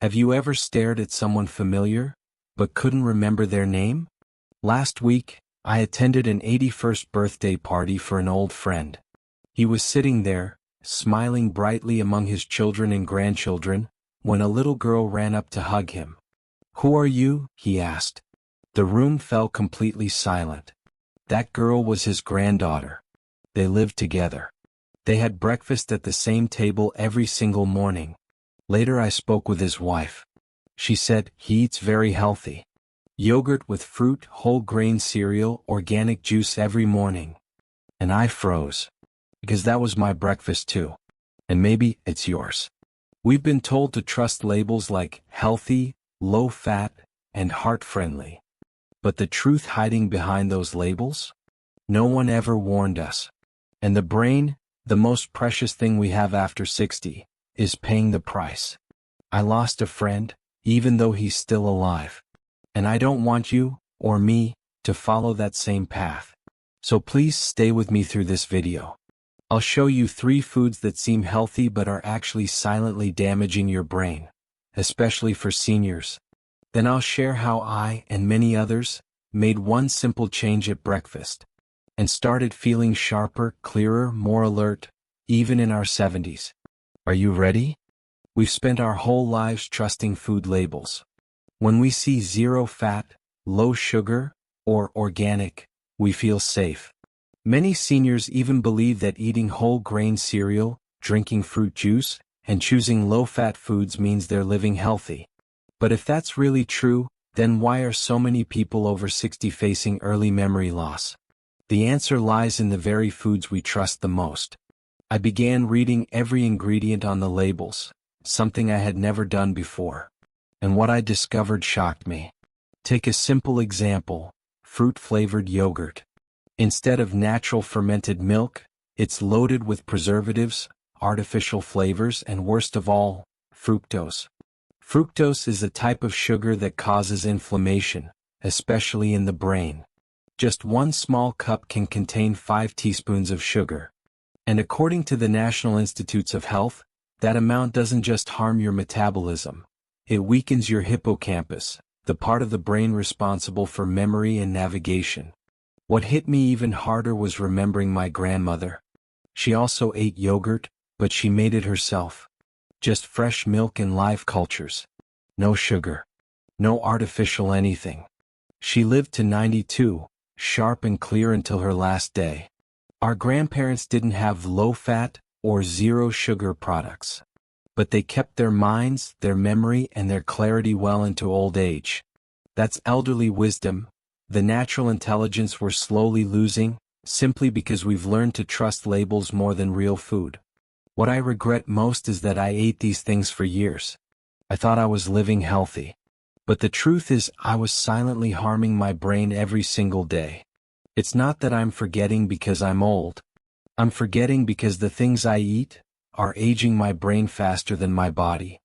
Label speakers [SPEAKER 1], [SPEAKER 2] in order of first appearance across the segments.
[SPEAKER 1] Have you ever stared at someone familiar, but couldn't remember their name? Last week, I attended an 81st birthday party for an old friend. He was sitting there, smiling brightly among his children and grandchildren, when a little girl ran up to hug him. "Who are you?" he asked. The room fell completely silent. That girl was his granddaughter. They lived together. They had breakfast at the same table every single morning. Later I spoke with his wife. She said, "He eats very healthy. Yogurt with fruit, whole grain cereal, organic juice every morning." And I froze. Because that was my breakfast too. And maybe it's yours. We've been told to trust labels like healthy, low fat, and heart friendly. But the truth hiding behind those labels? No one ever warned us. And the brain, the most precious thing we have after 60, is paying the price. I lost a friend, even though he's still alive. And I don't want you, or me, to follow that same path. So please stay with me through this video. I'll show you 3 foods that seem healthy but are actually silently damaging your brain, especially for seniors. Then I'll share how I, and many others, made one simple change at breakfast, and started feeling sharper, clearer, more alert, even in our 70s. Are you ready? We've spent our whole lives trusting food labels. When we see 0 fat, low sugar, or organic, we feel safe. Many seniors even believe that eating whole grain cereal, drinking fruit juice, and choosing low-fat foods means they're living healthy. But if that's really true, then why are so many people over 60 facing early memory loss? The answer lies in the very foods we trust the most. I began reading every ingredient on the labels, something I had never done before. And what I discovered shocked me. Take a simple example, fruit-flavored yogurt. Instead of natural fermented milk, it's loaded with preservatives, artificial flavors, and worst of all, fructose. Fructose is a type of sugar that causes inflammation, especially in the brain. Just 1 small cup can contain 5 teaspoons of sugar. And according to the National Institutes of Health, that amount doesn't just harm your metabolism. It weakens your hippocampus, the part of the brain responsible for memory and navigation. What hit me even harder was remembering my grandmother. She also ate yogurt, but she made it herself. Just fresh milk and live cultures. No sugar. No artificial anything. She lived to 92, sharp and clear until her last day. Our grandparents didn't have low-fat or zero-sugar products. But they kept their minds, their memory, and their clarity well into old age. That's elderly wisdom. The natural intelligence we're slowly losing, simply because we've learned to trust labels more than real food. What I regret most is that I ate these things for years. I thought I was living healthy. But the truth is, I was silently harming my brain every single day. It's not that I'm forgetting because I'm old. I'm forgetting because the things I eat are aging my brain faster than my body.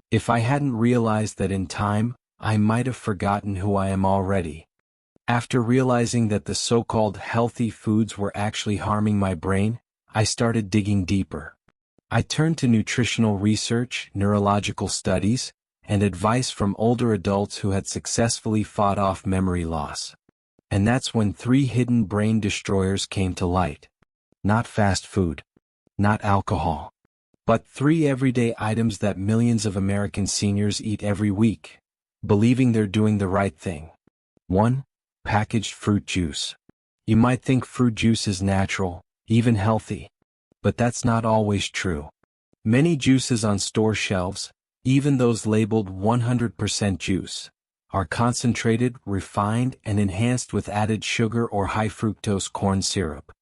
[SPEAKER 1] If I hadn't realized that in time, I might have forgotten who I am already. After realizing that the so-called healthy foods were actually harming my brain, I started digging deeper. I turned to nutritional research, neurological studies, and advice from older adults who had successfully fought off memory loss. And that's when 3 hidden brain destroyers came to light. Not fast food. Not alcohol. But 3 everyday items that millions of American seniors eat every week, believing they're doing the right thing. 1. Packaged fruit juice. You might think fruit juice is natural, even healthy. But that's not always true. Many juices on store shelves, even those labeled 100% juice, are concentrated, refined, and enhanced with added sugar or high fructose corn syrup.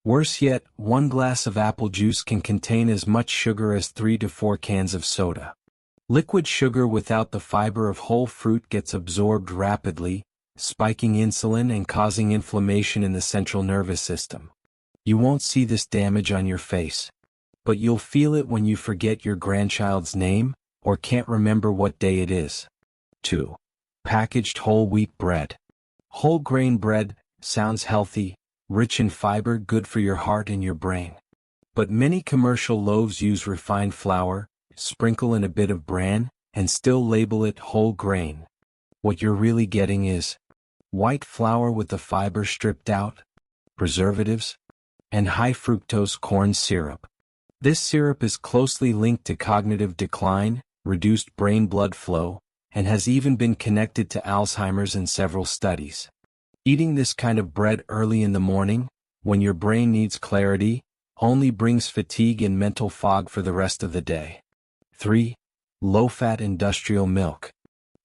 [SPEAKER 1] Worse yet, 1 glass of apple juice can contain as much sugar as 3 to 4 cans of soda. Liquid sugar without the fiber of whole fruit gets absorbed rapidly, spiking insulin and causing inflammation in the central nervous system. You won't see this damage on your face, but you'll feel it when you forget your grandchild's name or can't remember what day it is. 2. Packaged whole wheat bread. Whole grain bread sounds healthy, rich in fiber, good for your heart and your brain. But many commercial loaves use refined flour, sprinkle in a bit of bran, and still label it whole grain. What you're really getting is white flour with the fiber stripped out, preservatives, and high fructose corn syrup. This syrup is closely linked to cognitive decline, reduced brain blood flow, and has even been connected to Alzheimer's in several studies. Eating this kind of bread early in the morning, when your brain needs clarity, only brings fatigue and mental fog for the rest of the day. 3. Low-fat industrial milk.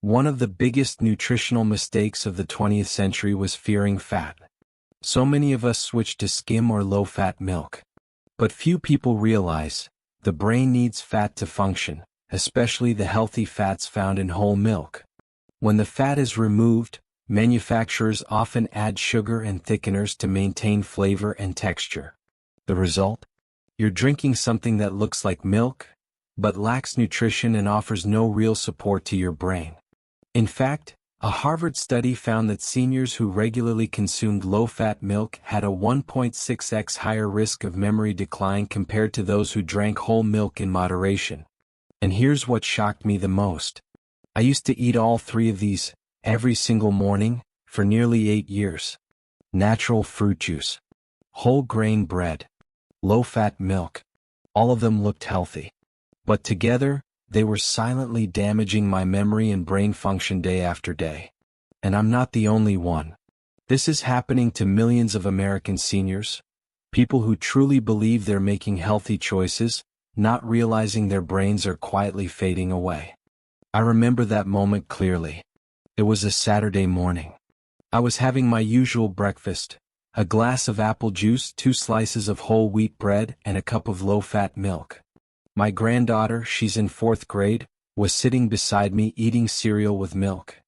[SPEAKER 1] One of the biggest nutritional mistakes of the 20th century was fearing fat. So many of us switched to skim or low-fat milk. But few people realize, the brain needs fat to function, especially the healthy fats found in whole milk. When the fat is removed, manufacturers often add sugar and thickeners to maintain flavor and texture. The result? You're drinking something that looks like milk, but lacks nutrition and offers no real support to your brain. In fact, a Harvard study found that seniors who regularly consumed low-fat milk had a 1.6x higher risk of memory decline compared to those who drank whole milk in moderation. And here's what shocked me the most. I used to eat all three of these every single morning for nearly 8 years. Natural fruit juice, whole grain bread, low-fat milk. All of them looked healthy. But together, they were silently damaging my memory and brain function day after day. And I'm not the only one. This is happening to millions of American seniors, people who truly believe they're making healthy choices, not realizing their brains are quietly fading away. I remember that moment clearly. It was a Saturday morning. I was having my usual breakfast, a glass of apple juice, 2 slices of whole wheat bread, and a cup of low-fat milk. My granddaughter, she's in 4th grade, was sitting beside me eating cereal with milk.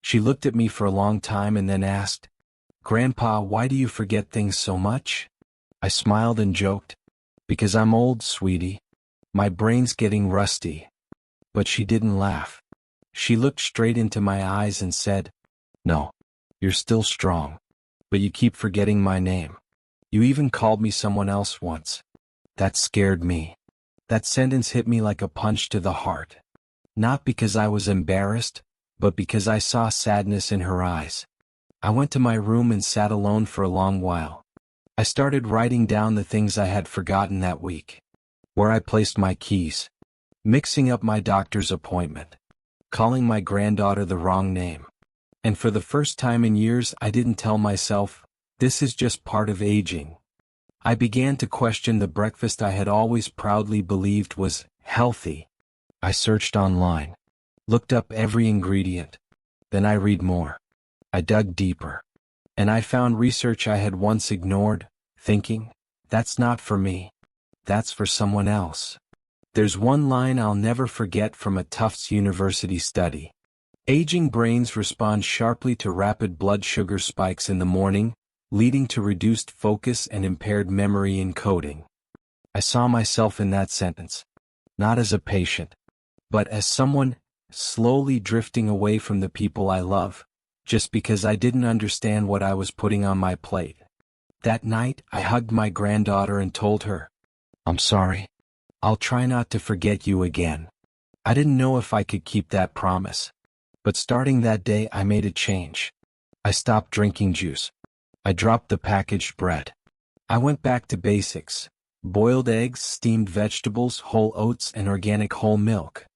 [SPEAKER 1] She looked at me for a long time and then asked, "Grandpa, why do you forget things so much?" I smiled and joked, "Because I'm old, sweetie. My brain's getting rusty." But she didn't laugh. She looked straight into my eyes and said, "No, you're still strong. But you keep forgetting my name. You even called me someone else once." That scared me. That sentence hit me like a punch to the heart. Not because I was embarrassed, but because I saw sadness in her eyes. I went to my room and sat alone for a long while. I started writing down the things I had forgotten that week. Where I placed my keys. Mixing up my doctor's appointment. Calling my granddaughter the wrong name. And for the first time in years, I didn't tell myself, this is just part of aging. I began to question the breakfast I had always proudly believed was healthy. I searched online, looked up every ingredient. Then I read more. I dug deeper. And I found research I had once ignored, thinking, that's not for me. That's for someone else. There's one line I'll never forget from a Tufts University study. Aging brains respond sharply to rapid blood sugar spikes in the morning, leading to reduced focus and impaired memory encoding. I saw myself in that sentence, not as a patient, but as someone slowly drifting away from the people I love, just because I didn't understand what I was putting on my plate. That night, I hugged my granddaughter and told her, "I'm sorry. I'll try not to forget you again." I didn't know if I could keep that promise. But starting that day, I made a change. I stopped drinking juice. I dropped the packaged bread. I went back to basics: boiled eggs, steamed vegetables, whole oats, and organic whole milk.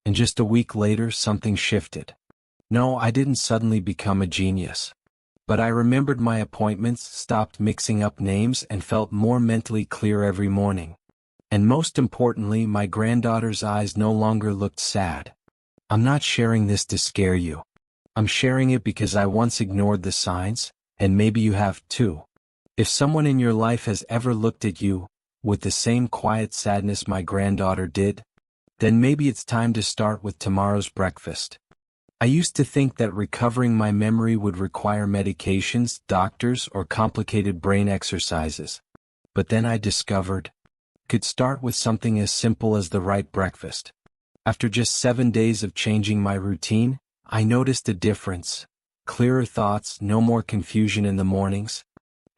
[SPEAKER 1] And just a week later, something shifted. No, I didn't suddenly become a genius. But I remembered my appointments, stopped mixing up names, and felt more mentally clear every morning. And most importantly, my granddaughter's eyes no longer looked sad. I'm not sharing this to scare you. I'm sharing it because I once ignored the signs, and maybe you have too. If someone in your life has ever looked at you with the same quiet sadness my granddaughter did, then maybe it's time to start with tomorrow's breakfast. I used to think that recovering my memory would require medications, doctors, or complicated brain exercises. But then I discovered it could start with something as simple as the right breakfast. After just 7 days of changing my routine, I noticed a difference. Clearer thoughts, no more confusion in the mornings.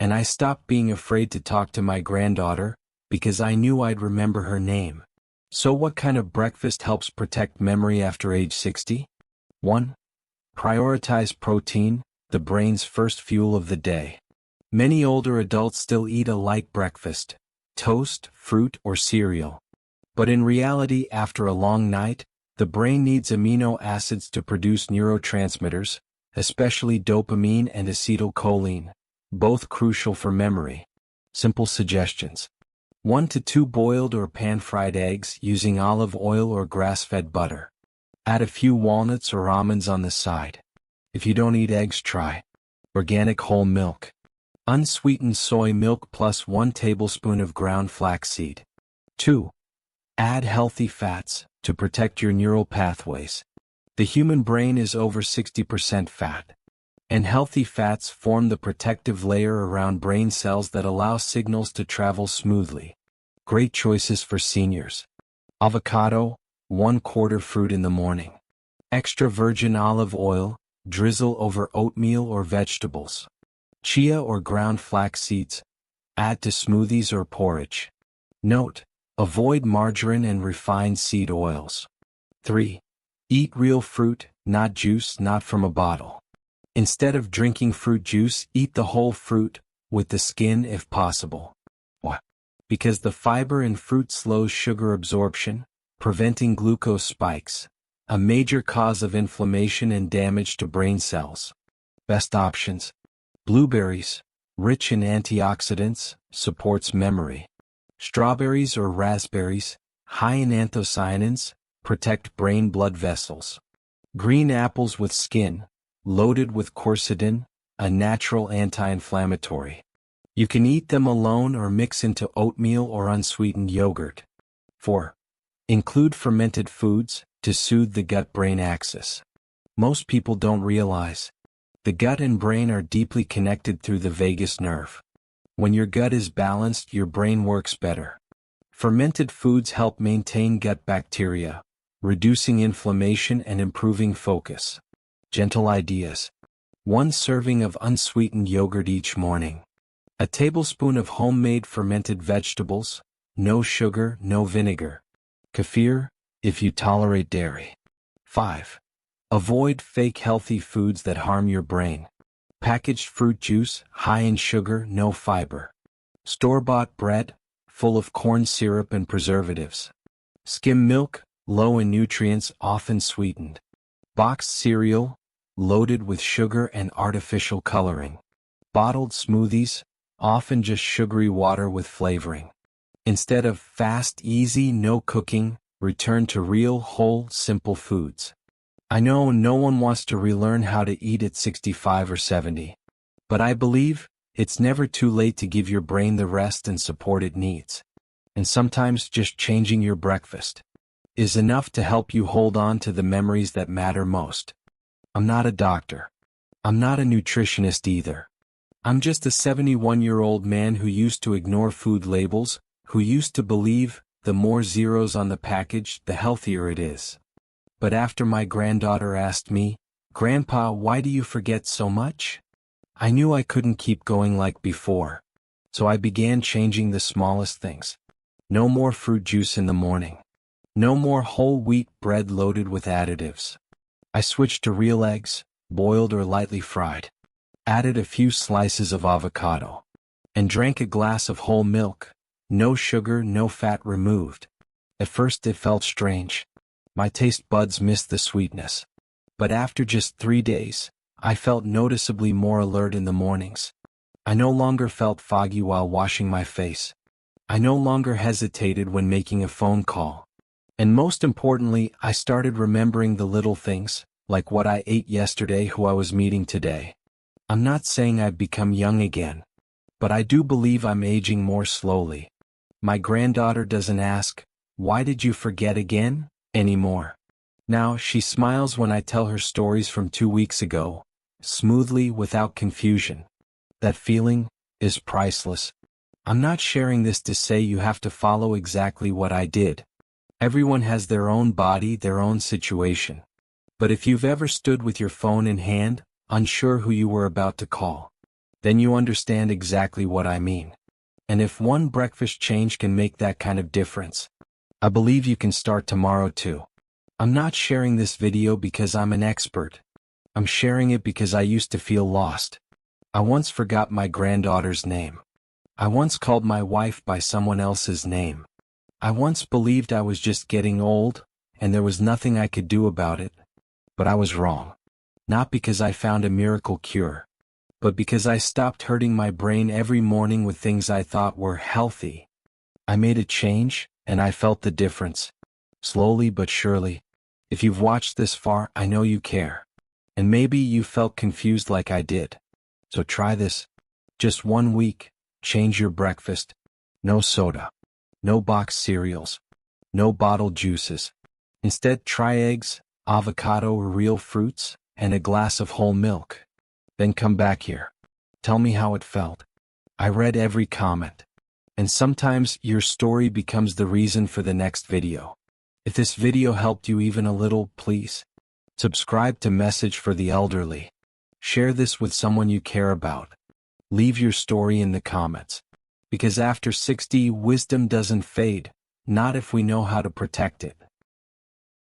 [SPEAKER 1] And I stopped being afraid to talk to my granddaughter, because I knew I'd remember her name. So what kind of breakfast helps protect memory after age 60? 1. Prioritize protein, the brain's first fuel of the day. Many older adults still eat a light breakfast, toast, fruit, or cereal. But in reality, after a long night, the brain needs amino acids to produce neurotransmitters, especially dopamine and acetylcholine, both crucial for memory. Simple suggestions. 1 to 2 boiled or pan-fried eggs using olive oil or grass-fed butter. Add a few walnuts or almonds on the side. If you don't eat eggs, try organic whole milk. Unsweetened soy milk plus 1 tablespoon of ground flaxseed. 2. Add healthy fats to protect your neural pathways. The human brain is over 60% fat, and healthy fats form the protective layer around brain cells that allow signals to travel smoothly. Great choices for seniors. Avocado, 1/4 fruit in the morning. Extra virgin olive oil, drizzle over oatmeal or vegetables. Chia or ground flax seeds, add to smoothies or porridge. Note: avoid margarine and refined seed oils. 3. Eat real fruit, not juice, not from a bottle. Instead of drinking fruit juice, eat the whole fruit, with the skin if possible. Why? Because the fiber in fruit slows sugar absorption, preventing glucose spikes, a major cause of inflammation and damage to brain cells. Best options: blueberries, rich in antioxidants, supports memory. Strawberries or raspberries, high in anthocyanins, protect brain blood vessels. Green apples with skin, loaded with quercetin, a natural anti-inflammatory. You can eat them alone or mix into oatmeal or unsweetened yogurt. 4. Include fermented foods to soothe the gut-brain axis. Most people don't realize the gut and brain are deeply connected through the vagus nerve. When your gut is balanced, your brain works better. Fermented foods help maintain gut bacteria, reducing inflammation and improving focus. Gentle ideas. 1 serving of unsweetened yogurt each morning. A tablespoon of homemade fermented vegetables, no sugar, no vinegar. Kefir, if you tolerate dairy. 5. Avoid fake healthy foods that harm your brain. Packaged fruit juice, high in sugar, no fiber. Store-bought bread, full of corn syrup and preservatives. Skim milk, low in nutrients, often sweetened. Boxed cereal, loaded with sugar and artificial coloring. Bottled smoothies, often just sugary water with flavoring. Instead of fast, easy, no cooking, return to real, whole, simple foods. I know no one wants to relearn how to eat at 65 or 70. But I believe it's never too late to give your brain the rest and support it needs. And sometimes just changing your breakfast is enough to help you hold on to the memories that matter most. I'm not a doctor. I'm not a nutritionist either. I'm just a 71-year-old man who used to ignore food labels, who used to believe the more zeros on the package, the healthier it is. But after my granddaughter asked me, "Grandpa, why do you forget so much?" I knew I couldn't keep going like before. So I began changing the smallest things. No more fruit juice in the morning. No more whole wheat bread loaded with additives. I switched to real eggs, boiled or lightly fried. Added a few slices of avocado. And drank a glass of whole milk. No sugar, no fat removed. At first it felt strange. My taste buds missed the sweetness. But after just 3 days, I felt noticeably more alert in the mornings. I no longer felt foggy while washing my face. I no longer hesitated when making a phone call. And most importantly, I started remembering the little things, like what I ate yesterday, who I was meeting today. I'm not saying I've become young again, but I do believe I'm aging more slowly. My granddaughter doesn't ask, "Why did you forget again?" anymore. Now she smiles when I tell her stories from 2 weeks ago, smoothly, without confusion. That feeling is priceless. I'm not sharing this to say you have to follow exactly what I did. Everyone has their own body, their own situation. But if you've ever stood with your phone in hand, unsure who you were about to call, then you understand exactly what I mean. And if one breakfast change can make that kind of difference, I believe you can start tomorrow too. I'm not sharing this video because I'm an expert. I'm sharing it because I used to feel lost. I once forgot my granddaughter's name. I once called my wife by someone else's name. I once believed I was just getting old, and there was nothing I could do about it. But I was wrong. Not because I found a miracle cure, but because I stopped hurting my brain every morning with things I thought were healthy. I made a change, and I felt the difference. Slowly but surely. If you've watched this far, I know you care. And maybe you felt confused like I did. So try this. Just 1 week, change your breakfast. No soda. No boxed cereals. No bottled juices. Instead, try eggs, avocado or real fruits, and a glass of whole milk. Then come back here. Tell me how it felt. I read every comment. And sometimes your story becomes the reason for the next video. If this video helped you even a little, please subscribe to Message for the Elderly. Share this with someone you care about. Leave your story in the comments. Because after 60, wisdom doesn't fade, not if we know how to protect it.